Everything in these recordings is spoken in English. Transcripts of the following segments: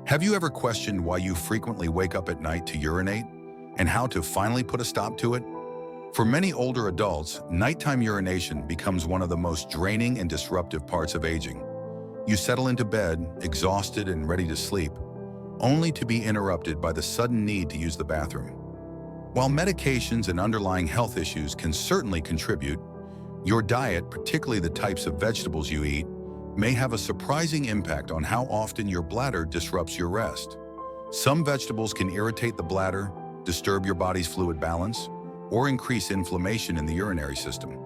Have you ever questioned why you frequently wake up at night to urinate and how to finally put a stop to it? For many older adults, nighttime urination becomes one of the most draining and disruptive parts of aging. You settle into bed, exhausted and ready to sleep, only to be interrupted by the sudden need to use the bathroom. While medications and underlying health issues can certainly contribute, your diet, particularly the types of vegetables you eat, may have a surprising impact on how often your bladder disrupts your rest. Some vegetables can irritate the bladder, disturb your body's fluid balance, or increase inflammation in the urinary system.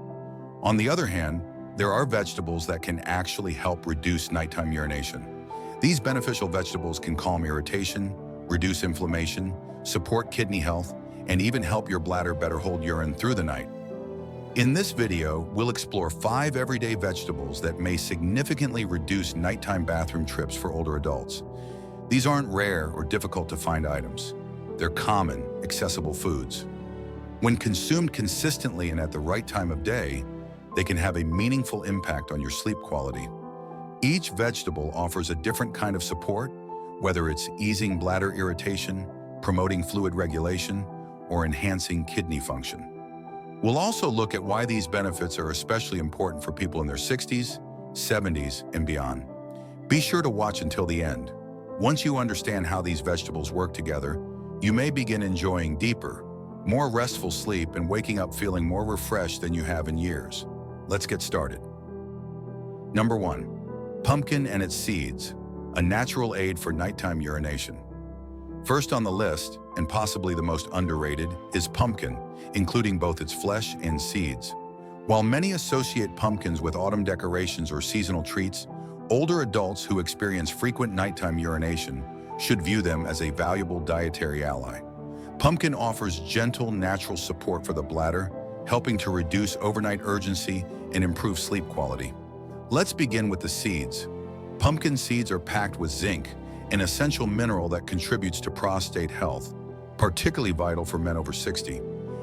On the other hand, there are vegetables that can actually help reduce nighttime urination. These beneficial vegetables can calm irritation, reduce inflammation, support kidney health, and even help your bladder better hold urine through the night. In this video, we'll explore 5 everyday vegetables that may significantly reduce nighttime bathroom trips for older adults. These aren't rare or difficult to find items. They're common, accessible foods. When consumed consistently and at the right time of day, they can have a meaningful impact on your sleep quality. Each vegetable offers a different kind of support, whether it's easing bladder irritation, promoting fluid regulation, or enhancing kidney function. We'll also look at why these benefits are especially important for people in their 60s, 70s, and beyond. Be sure to watch until the end. Once you understand how these vegetables work together, you may begin enjoying deeper, more restful sleep and waking up feeling more refreshed than you have in years. Let's get started. Number 1. Pumpkin and its seeds, a natural aid for nighttime urination. First on the list, and possibly the most underrated, is pumpkin, including both its flesh and seeds. While many associate pumpkins with autumn decorations or seasonal treats, older adults who experience frequent nighttime urination should view them as a valuable dietary ally. Pumpkin offers gentle, natural support for the bladder, helping to reduce overnight urgency and improve sleep quality. Let's begin with the seeds. Pumpkin seeds are packed with zinc, an essential mineral that contributes to prostate health, particularly vital for men over 60.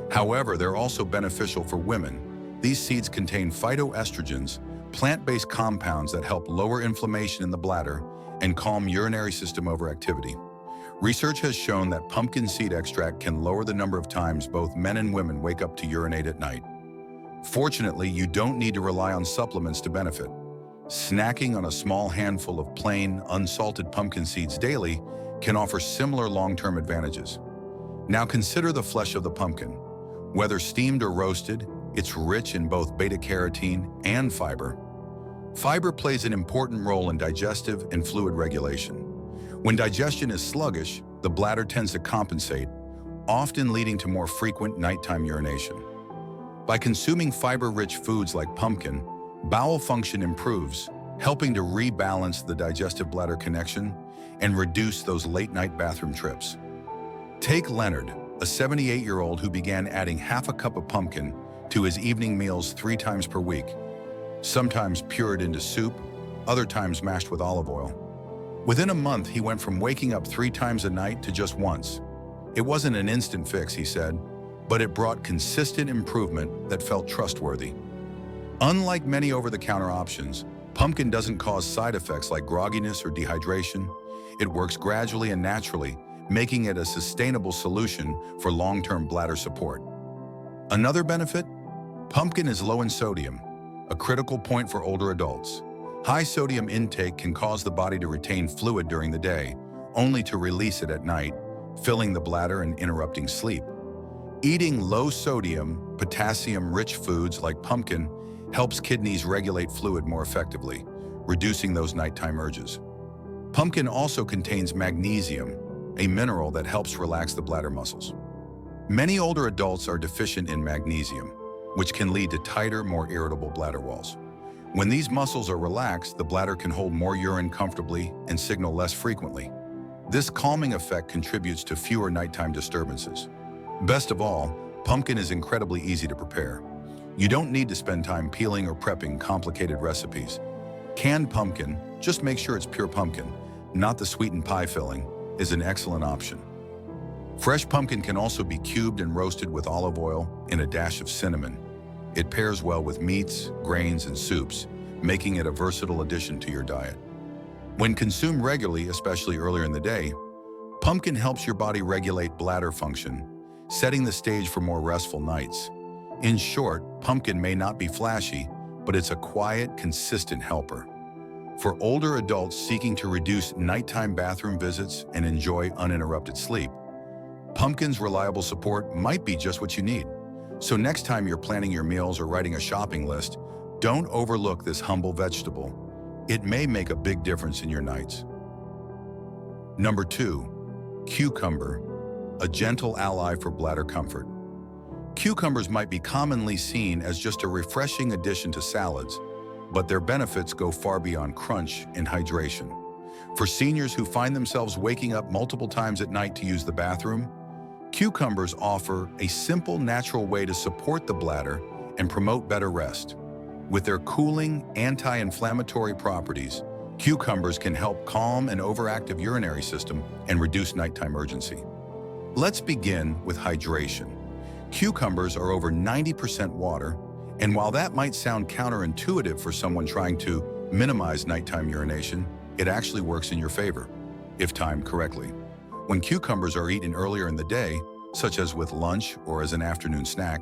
However, they're also beneficial for women. These seeds contain phytoestrogens, plant-based compounds that help lower inflammation in the bladder and calm urinary system overactivity. Research has shown that pumpkin seed extract can lower the number of times both men and women wake up to urinate at night. Fortunately, you don't need to rely on supplements to benefit. Snacking on a small handful of plain, unsalted pumpkin seeds daily can offer similar long-term advantages. Now consider the flesh of the pumpkin. Whether steamed or roasted, it's rich in both beta-carotene and fiber. Fiber plays an important role in digestive and fluid regulation. When digestion is sluggish, the bladder tends to compensate, often leading to more frequent nighttime urination. By consuming fiber-rich foods like pumpkin, bowel function improves, helping to rebalance the digestive-bladder connection and reduce those late-night bathroom trips. Take Leonard, a 78-year-old who began adding half a cup of pumpkin to his evening meals 3 times per week, sometimes pured into soup, other times mashed with olive oil. Within a month, he went from waking up 3 times a night to just once. It wasn't an instant fix, he said, but it brought consistent improvement that felt trustworthy. Unlike many over-the-counter options, pumpkin doesn't cause side effects like grogginess or dehydration. It works gradually and naturally, making it a sustainable solution for long-term bladder support. Another benefit? Pumpkin is low in sodium, a critical point for older adults. High sodium intake can cause the body to retain fluid during the day, only to release it at night, filling the bladder and interrupting sleep. Eating low-sodium, potassium-rich foods like pumpkin helps kidneys regulate fluid more effectively, reducing those nighttime urges. Pumpkin also contains magnesium, a mineral that helps relax the bladder muscles. Many older adults are deficient in magnesium, which can lead to tighter, more irritable bladder walls. When these muscles are relaxed, the bladder can hold more urine comfortably and signal less frequently. This calming effect contributes to fewer nighttime disturbances. Best of all, pumpkin is incredibly easy to prepare. You don't need to spend time peeling or prepping complicated recipes. Canned pumpkin, just make sure it's pure pumpkin, not the sweetened pie filling, is an excellent option. Fresh pumpkin can also be cubed and roasted with olive oil and a dash of cinnamon. It pairs well with meats, grains, and soups, making it a versatile addition to your diet. When consumed regularly, especially earlier in the day, pumpkin helps your body regulate bladder function, setting the stage for more restful nights. In short, pumpkin may not be flashy, but it's a quiet, consistent helper. For older adults seeking to reduce nighttime bathroom visits and enjoy uninterrupted sleep, pumpkin's reliable support might be just what you need. So next time you're planning your meals or writing a shopping list, don't overlook this humble vegetable. It may make a big difference in your nights. Number 2, cucumber, a gentle ally for bladder comfort. Cucumbers might be commonly seen as just a refreshing addition to salads, but their benefits go far beyond crunch and hydration. For seniors who find themselves waking up multiple times at night to use the bathroom, cucumbers offer a simple, natural way to support the bladder and promote better rest. With their cooling, anti-inflammatory properties, cucumbers can help calm an overactive urinary system and reduce nighttime urgency. Let's begin with hydration. Cucumbers are over 90% water, and while that might sound counterintuitive for someone trying to minimize nighttime urination, it actually works in your favor, if timed correctly. When cucumbers are eaten earlier in the day, such as with lunch or as an afternoon snack,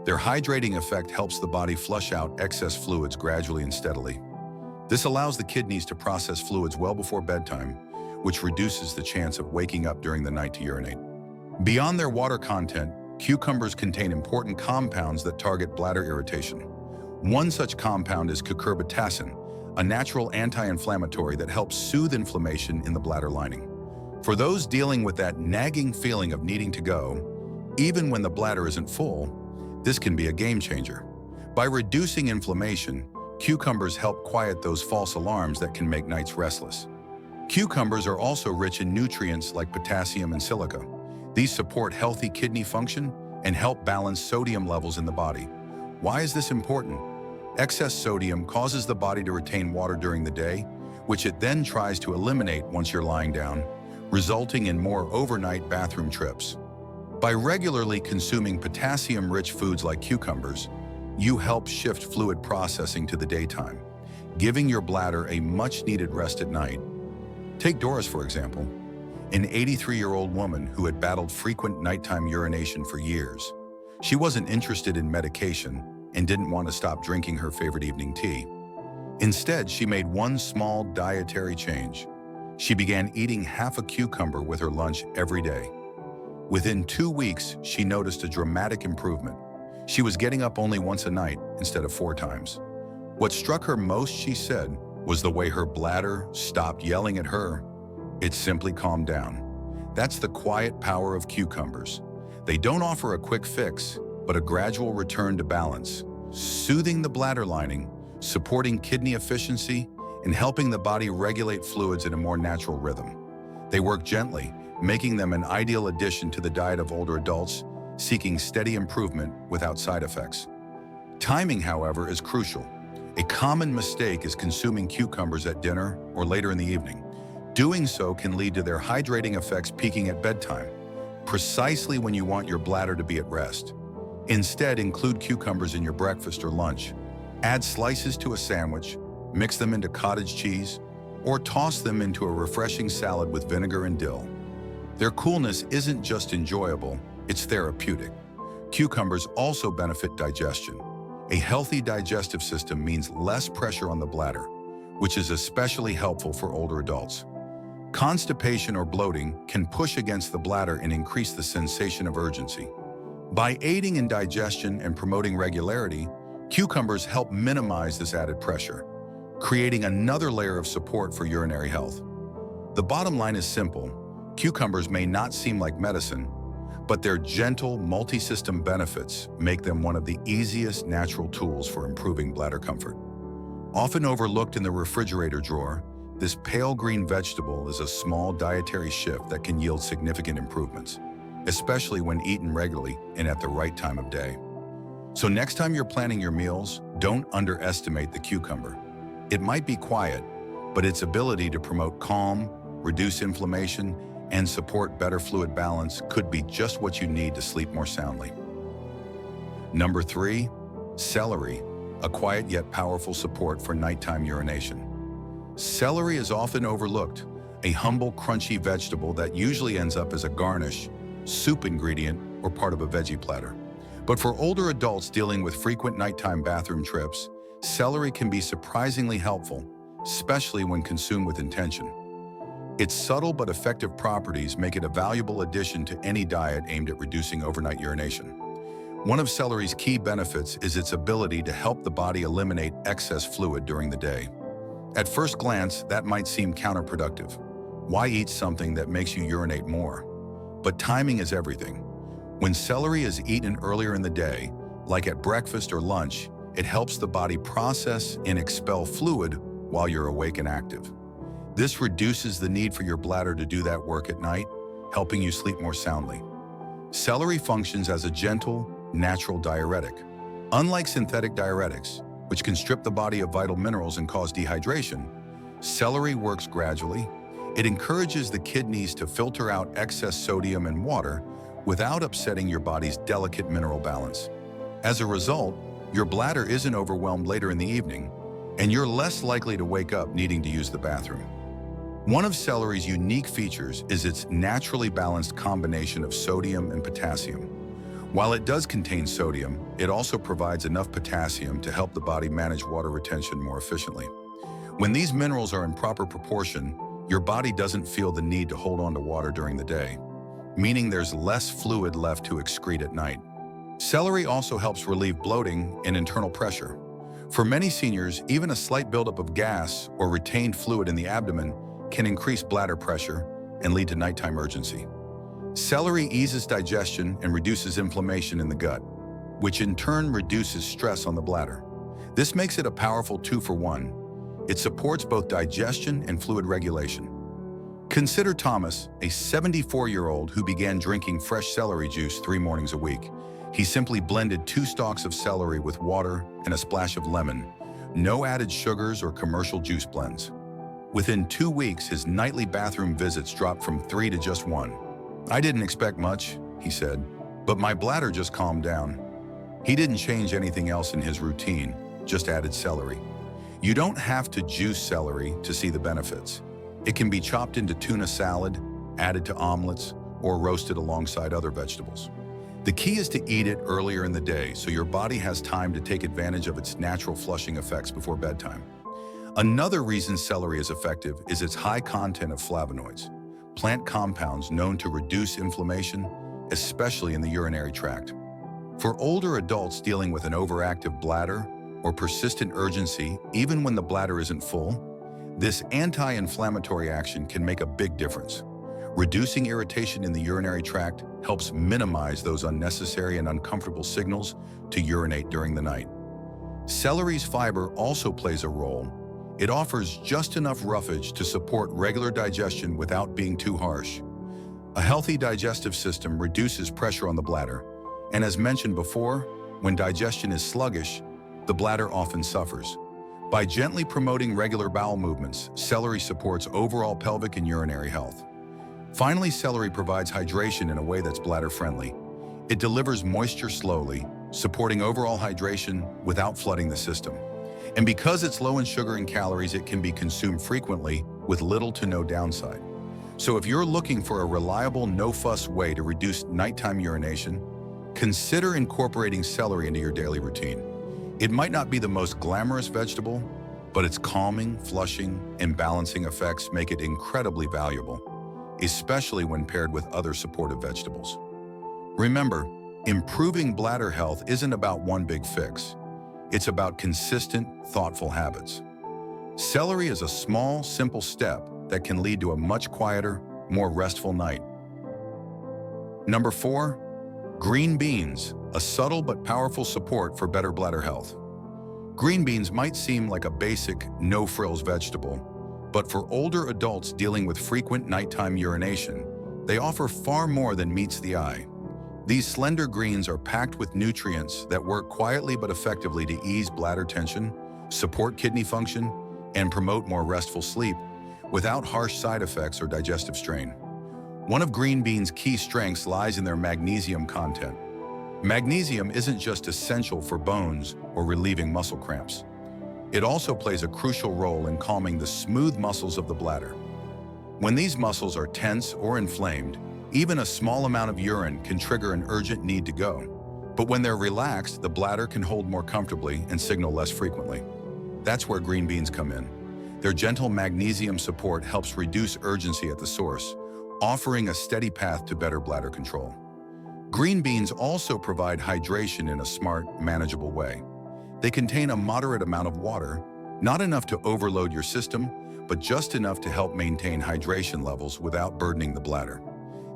their hydrating effect helps the body flush out excess fluids gradually and steadily. This allows the kidneys to process fluids well before bedtime, which reduces the chance of waking up during the night to urinate. Beyond their water content, cucumbers contain important compounds that target bladder irritation. One such compound is cucurbitacin, a natural anti-inflammatory that helps soothe inflammation in the bladder lining. For those dealing with that nagging feeling of needing to go, even when the bladder isn't full, this can be a game changer. By reducing inflammation, cucumbers help quiet those false alarms that can make nights restless. Cucumbers are also rich in nutrients like potassium and silica. These support healthy kidney function and help balance sodium levels in the body. Why is this important? Excess sodium causes the body to retain water during the day, which it then tries to eliminate once you're lying down, resulting in more overnight bathroom trips. By regularly consuming potassium-rich foods like cucumbers, you help shift fluid processing to the daytime, giving your bladder a much-needed rest at night. Take Doris, for example, an 83-year-old woman who had battled frequent nighttime urination for years. She wasn't interested in medication and didn't want to stop drinking her favorite evening tea. Instead, she made one small dietary change. She began eating half a cucumber with her lunch every day. Within 2 weeks, she noticed a dramatic improvement. She was getting up only once a night instead of 4 times. What struck her most, she said, was the way her bladder stopped yelling at her. It simply calmed down. That's the quiet power of cucumbers. They don't offer a quick fix, but a gradual return to balance, soothing the bladder lining, supporting kidney efficiency, and helping the body regulate fluids in a more natural rhythm. They work gently, making them an ideal addition to the diet of older adults seeking steady improvement without side effects. Timing, however, is crucial. A common mistake is consuming cucumbers at dinner or later in the evening. Doing so can lead to their hydrating effects peaking at bedtime, precisely when you want your bladder to be at rest. Instead, include cucumbers in your breakfast or lunch. Add slices to a sandwich, mix them into cottage cheese, or toss them into a refreshing salad with vinegar and dill. Their coolness isn't just enjoyable, it's therapeutic. Cucumbers also benefit digestion. A healthy digestive system means less pressure on the bladder, which is especially helpful for older adults. Constipation or bloating can push against the bladder and increase the sensation of urgency. By aiding in digestion and promoting regularity, cucumbers help minimize this added pressure, creating another layer of support for urinary health. The bottom line is simple. Cucumbers may not seem like medicine, but their gentle, multi-system benefits make them one of the easiest natural tools for improving bladder comfort. Often overlooked in the refrigerator drawer, this pale green vegetable is a small dietary shift that can yield significant improvements, especially when eaten regularly and at the right time of day. So next time you're planning your meals, don't underestimate the cucumber. It might be quiet, but its ability to promote calm, reduce inflammation, and support better fluid balance could be just what you need to sleep more soundly. Number 3, celery, a quiet yet powerful support for nighttime urination. Celery is often overlooked, a humble, crunchy vegetable that usually ends up as a garnish, soup ingredient, or part of a veggie platter. But for older adults dealing with frequent nighttime bathroom trips, celery can be surprisingly helpful, especially when consumed with intention. Its subtle but effective properties make it a valuable addition to any diet aimed at reducing overnight urination. One of celery's key benefits is its ability to help the body eliminate excess fluid during the day. At first glance, that might seem counterproductive. Why eat something that makes you urinate more? But timing is everything. When celery is eaten earlier in the day, like at breakfast or lunch, it helps the body process and expel fluid while you're awake and active. This reduces the need for your bladder to do that work at night, helping you sleep more soundly. Celery functions as a gentle, natural diuretic. Unlike synthetic diuretics, which can strip the body of vital minerals and cause dehydration, celery works gradually. It encourages the kidneys to filter out excess sodium and water without upsetting your body's delicate mineral balance. As a result, your bladder isn't overwhelmed later in the evening, and you're less likely to wake up needing to use the bathroom. One of celery's unique features is its naturally balanced combination of sodium and potassium. While it does contain sodium, it also provides enough potassium to help the body manage water retention more efficiently. When these minerals are in proper proportion, your body doesn't feel the need to hold on to water during the day, meaning there's less fluid left to excrete at night. Celery also helps relieve bloating and internal pressure. For many seniors, even a slight buildup of gas or retained fluid in the abdomen can increase bladder pressure and lead to nighttime urgency. Celery eases digestion and reduces inflammation in the gut, which in turn reduces stress on the bladder. This makes it a powerful 2-for-1. It supports both digestion and fluid regulation. Consider Thomas, a 74-year-old who began drinking fresh celery juice 3 mornings a week. He simply blended 2 stalks of celery with water and a splash of lemon. No added sugars or commercial juice blends. Within 2 weeks, his nightly bathroom visits dropped from 3 to just 1. "I didn't expect much," he said, "but my bladder just calmed down." He didn't change anything else in his routine, just added celery. You don't have to juice celery to see the benefits. It can be chopped into tuna salad, added to omelets, or roasted alongside other vegetables. The key is to eat it earlier in the day so your body has time to take advantage of its natural flushing effects before bedtime. Another reason celery is effective is its high content of flavonoids, plant compounds known to reduce inflammation, especially in the urinary tract. For older adults dealing with an overactive bladder or persistent urgency, even when the bladder isn't full, this anti-inflammatory action can make a big difference. Reducing irritation in the urinary tract helps minimize those unnecessary and uncomfortable signals to urinate during the night. Celery's fiber also plays a role. It offers just enough roughage to support regular digestion without being too harsh. A healthy digestive system reduces pressure on the bladder, and as mentioned before, when digestion is sluggish, the bladder often suffers. By gently promoting regular bowel movements, celery supports overall pelvic and urinary health. Finally, celery provides hydration in a way that's bladder-friendly. It delivers moisture slowly, supporting overall hydration without flooding the system. And because it's low in sugar and calories, it can be consumed frequently with little to no downside. So if you're looking for a reliable, no-fuss way to reduce nighttime urination, consider incorporating celery into your daily routine. It might not be the most glamorous vegetable, but its calming, flushing, and balancing effects make it incredibly valuable, especially when paired with other supportive vegetables. Remember, improving bladder health isn't about one big fix. It's about consistent, thoughtful habits. Celery is a small, simple step that can lead to a much quieter, more restful night. Number 4, green beans, a subtle but powerful support for better bladder health. Green beans might seem like a basic, no-frills vegetable, but for older adults dealing with frequent nighttime urination, they offer far more than meets the eye. These slender greens are packed with nutrients that work quietly but effectively to ease bladder tension, support kidney function, and promote more restful sleep without harsh side effects or digestive strain. One of green beans' key strengths lies in their magnesium content. Magnesium isn't just essential for bones or relieving muscle cramps. It also plays a crucial role in calming the smooth muscles of the bladder. When these muscles are tense or inflamed, even a small amount of urine can trigger an urgent need to go. But when they're relaxed, the bladder can hold more comfortably and signal less frequently. That's where green beans come in. Their gentle magnesium support helps reduce urgency at the source, offering a steady path to better bladder control. Green beans also provide hydration in a smart, manageable way. They contain a moderate amount of water, not enough to overload your system, but just enough to help maintain hydration levels without burdening the bladder.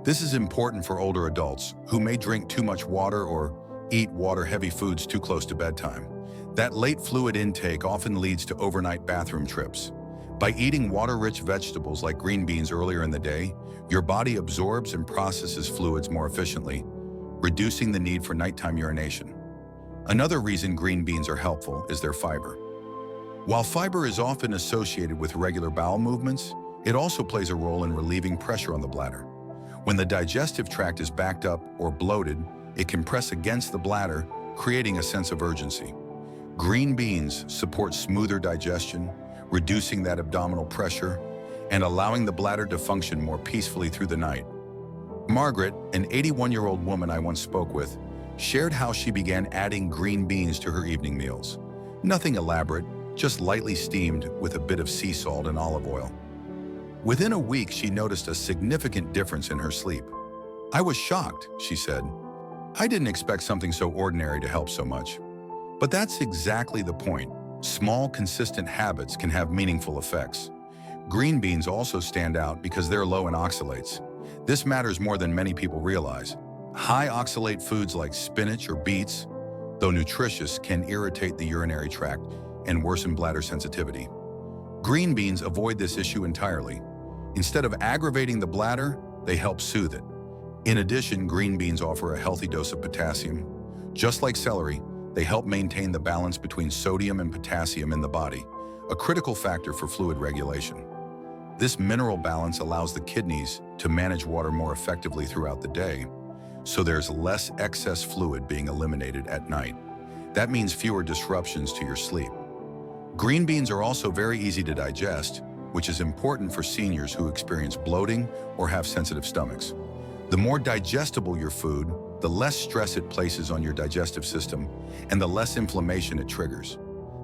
This is important for older adults who may drink too much water or eat water-heavy foods too close to bedtime. That late fluid intake often leads to overnight bathroom trips. By eating water-rich vegetables like green beans earlier in the day, your body absorbs and processes fluids more efficiently, reducing the need for nighttime urination. Another reason green beans are helpful is their fiber. While fiber is often associated with regular bowel movements, it also plays a role in relieving pressure on the bladder. When the digestive tract is backed up or bloated, it can press against the bladder, creating a sense of urgency. Green beans support smoother digestion, reducing that abdominal pressure, and allowing the bladder to function more peacefully through the night. Margaret, an 81-year-old woman I once spoke with, shared how she began adding green beans to her evening meals. Nothing elaborate, just lightly steamed with a bit of sea salt and olive oil. Within a week, she noticed a significant difference in her sleep. "I was shocked," she said. "I didn't expect something so ordinary to help so much." But that's exactly the point. Small, consistent habits can have meaningful effects. Green beans also stand out because they're low in oxalates. This matters more than many people realize. High oxalate foods like spinach or beets, though nutritious, can irritate the urinary tract and worsen bladder sensitivity. Green beans avoid this issue entirely. Instead of aggravating the bladder, they help soothe it. In addition, green beans offer a healthy dose of potassium. Just like celery, they help maintain the balance between sodium and potassium in the body, a critical factor for fluid regulation. This mineral balance allows the kidneys to manage water more effectively throughout the day, so there's less excess fluid being eliminated at night. That means fewer disruptions to your sleep. Green beans are also very easy to digest, which is important for seniors who experience bloating or have sensitive stomachs. The more digestible your food, the less stress it places on your digestive system and the less inflammation it triggers.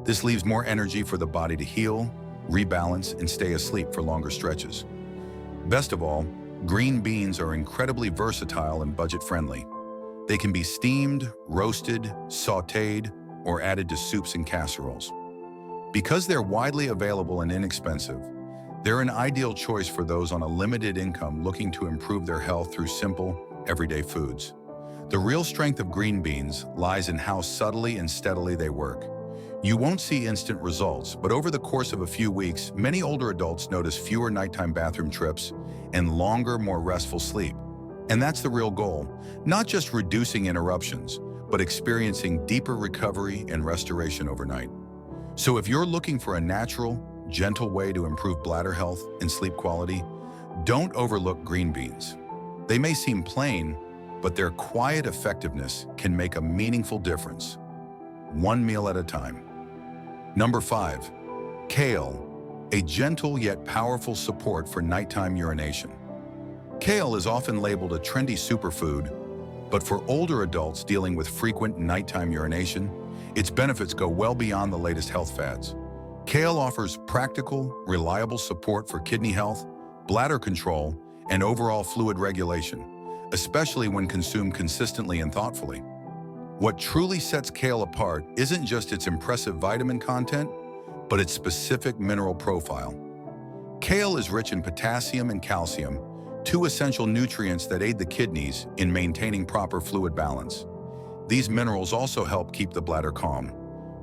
This leaves more energy for the body to heal, rebalance, and stay asleep for longer stretches. Best of all, green beans are incredibly versatile and budget-friendly. They can be steamed, roasted, sautéed, or added to soups and casseroles. Because they're widely available and inexpensive, they're an ideal choice for those on a limited income looking to improve their health through simple, everyday foods. The real strength of green beans lies in how subtly and steadily they work. You won't see instant results, but over the course of a few weeks, many older adults notice fewer nighttime bathroom trips and longer, more restful sleep. And that's the real goal, not just reducing interruptions, but experiencing deeper recovery and restoration overnight. So if you're looking for a natural, gentle way to improve bladder health and sleep quality, don't overlook green beans. They may seem plain, but their quiet effectiveness can make a meaningful difference, one meal at a time. Number 5, kale, a gentle yet powerful support for nighttime urination. Kale is often labeled a trendy superfood, but for older adults dealing with frequent nighttime urination, its benefits go well beyond the latest health fads. Kale offers practical, reliable support for kidney health, bladder control, and overall fluid regulation, especially when consumed consistently and thoughtfully. What truly sets kale apart isn't just its impressive vitamin content, but its specific mineral profile. Kale is rich in potassium and calcium, two essential nutrients that aid the kidneys in maintaining proper fluid balance. These minerals also help keep the bladder calm.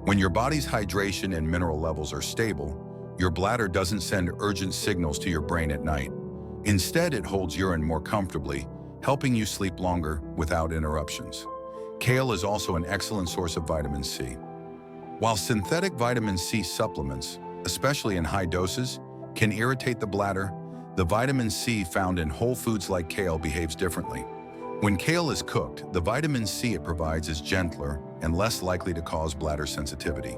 When your body's hydration and mineral levels are stable, your bladder doesn't send urgent signals to your brain at night. Instead, it holds urine more comfortably, helping you sleep longer without interruptions. Kale is also an excellent source of vitamin C. While synthetic vitamin C supplements, especially in high doses, can irritate the bladder, the vitamin C found in whole foods like kale behaves differently. When kale is cooked, the vitamin C it provides is gentler and less likely to cause bladder sensitivity.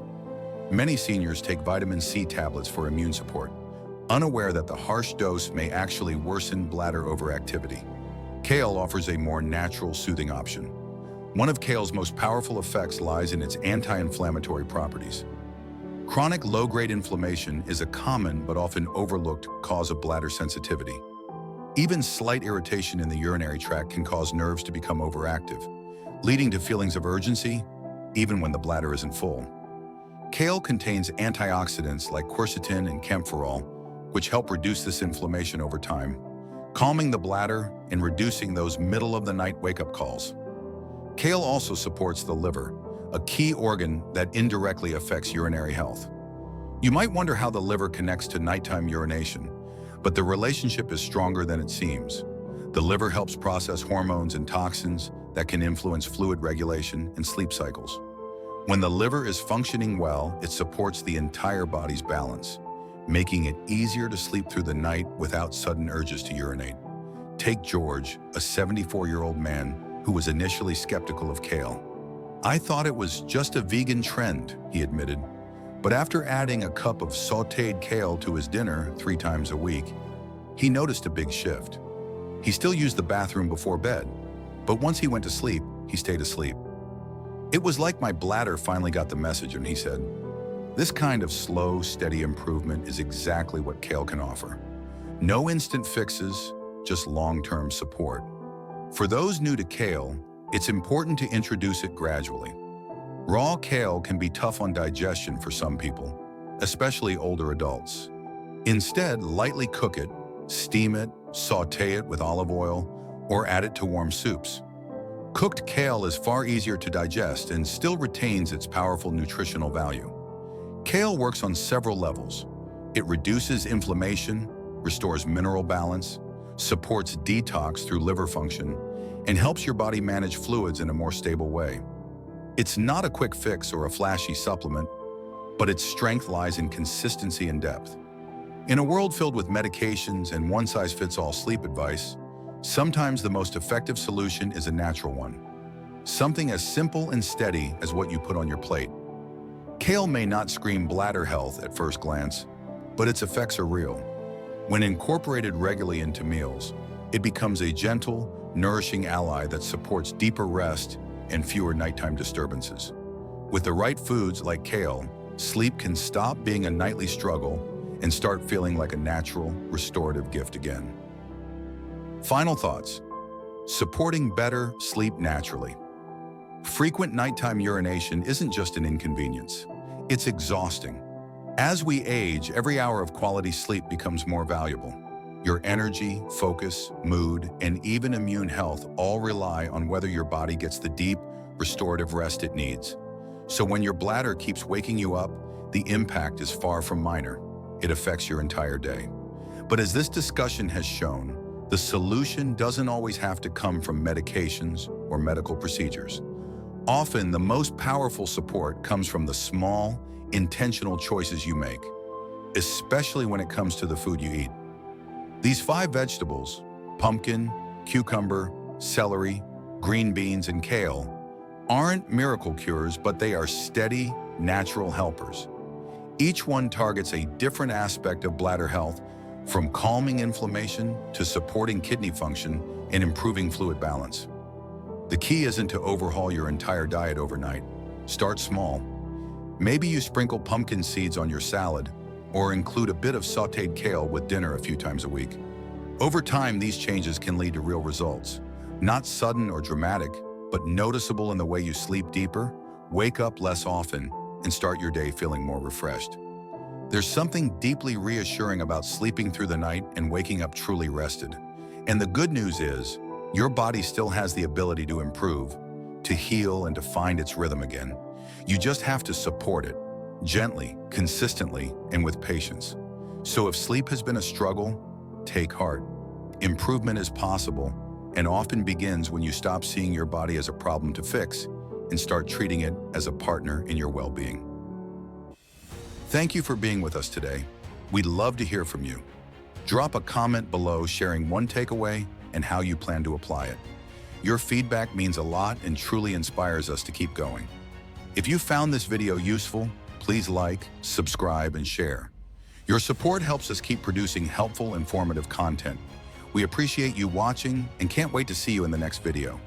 Many seniors take vitamin C tablets for immune support, unaware that the harsh dose may actually worsen bladder overactivity. Kale offers a more natural, soothing option. One of kale's most powerful effects lies in its anti-inflammatory properties. Chronic low-grade inflammation is a common but often overlooked cause of bladder sensitivity. Even slight irritation in the urinary tract can cause nerves to become overactive, leading to feelings of urgency, even when the bladder isn't full. Kale contains antioxidants like quercetin and camphorol, which help reduce this inflammation over time, calming the bladder and reducing those middle-of-the-night wake-up calls. Kale also supports the liver, a key organ that indirectly affects urinary health. You might wonder how the liver connects to nighttime urination, but the relationship is stronger than it seems. The liver helps process hormones and toxins that can influence fluid regulation and sleep cycles. When the liver is functioning well, it supports the entire body's balance, making it easier to sleep through the night without sudden urges to urinate. Take George, a 74-year-old man who was initially skeptical of kale. "I thought it was just a vegan trend," he admitted. But after adding a cup of sautéed kale to his dinner 3 times a week, he noticed a big shift. He still used the bathroom before bed, but once he went to sleep, he stayed asleep. "It was like my bladder finally got the message," and he said. This kind of slow, steady improvement is exactly what kale can offer. No instant fixes, just long-term support. For those new to kale, it's important to introduce it gradually. Raw kale can be tough on digestion for some people, especially older adults. Instead, lightly cook it, steam it, sauté it with olive oil, or add it to warm soups. Cooked kale is far easier to digest and still retains its powerful nutritional value. Kale works on several levels. It reduces inflammation, restores mineral balance, supports detox through liver function, and helps your body manage fluids in a more stable way. It's not a quick fix or a flashy supplement, but its strength lies in consistency and depth. In a world filled with medications and one-size-fits-all sleep advice, sometimes the most effective solution is a natural one. Something as simple and steady as what you put on your plate. Kale may not scream bladder health at first glance, but its effects are real. When incorporated regularly into meals, it becomes a gentle, nourishing ally that supports deeper rest and fewer nighttime disturbances. With the right foods like kale, sleep can stop being a nightly struggle and start feeling like a natural, restorative gift again. Final thoughts. Supporting better sleep naturally. Frequent nighttime urination isn't just an inconvenience. It's exhausting. As we age, every hour of quality sleep becomes more valuable. Your energy, focus, mood, and even immune health all rely on whether your body gets the deep, restorative rest it needs. So when your bladder keeps waking you up, the impact is far from minor. It affects your entire day. But as this discussion has shown, the solution doesn't always have to come from medications or medical procedures. Often, the most powerful support comes from the small, intentional choices you make, especially when it comes to the food you eat. These 5 vegetables, pumpkin, cucumber, celery, green beans, and kale, aren't miracle cures, but they are steady, natural helpers. Each one targets a different aspect of bladder health, from calming inflammation to supporting kidney function and improving fluid balance. The key isn't to overhaul your entire diet overnight. Start small. Maybe you sprinkle pumpkin seeds on your salad, or include a bit of sautéed kale with dinner a few times a week. Over time, these changes can lead to real results. Not sudden or dramatic, but noticeable in the way you sleep deeper, wake up less often, and start your day feeling more refreshed. There's something deeply reassuring about sleeping through the night and waking up truly rested. And the good news is, your body still has the ability to improve, to heal, and to find its rhythm again. You just have to support it, gently, consistently, and with patience. So if sleep has been a struggle, take heart. Improvement is possible, and often begins when you stop seeing your body as a problem to fix and start treating it as a partner in your well-being. Thank you for being with us today. We'd love to hear from you. Drop a comment below sharing one takeaway and how you plan to apply it. Your feedback means a lot and truly inspires us to keep going. If you found this video useful, please like, subscribe, and share. Your support helps us keep producing helpful, informative content. We appreciate you watching and can't wait to see you in the next video.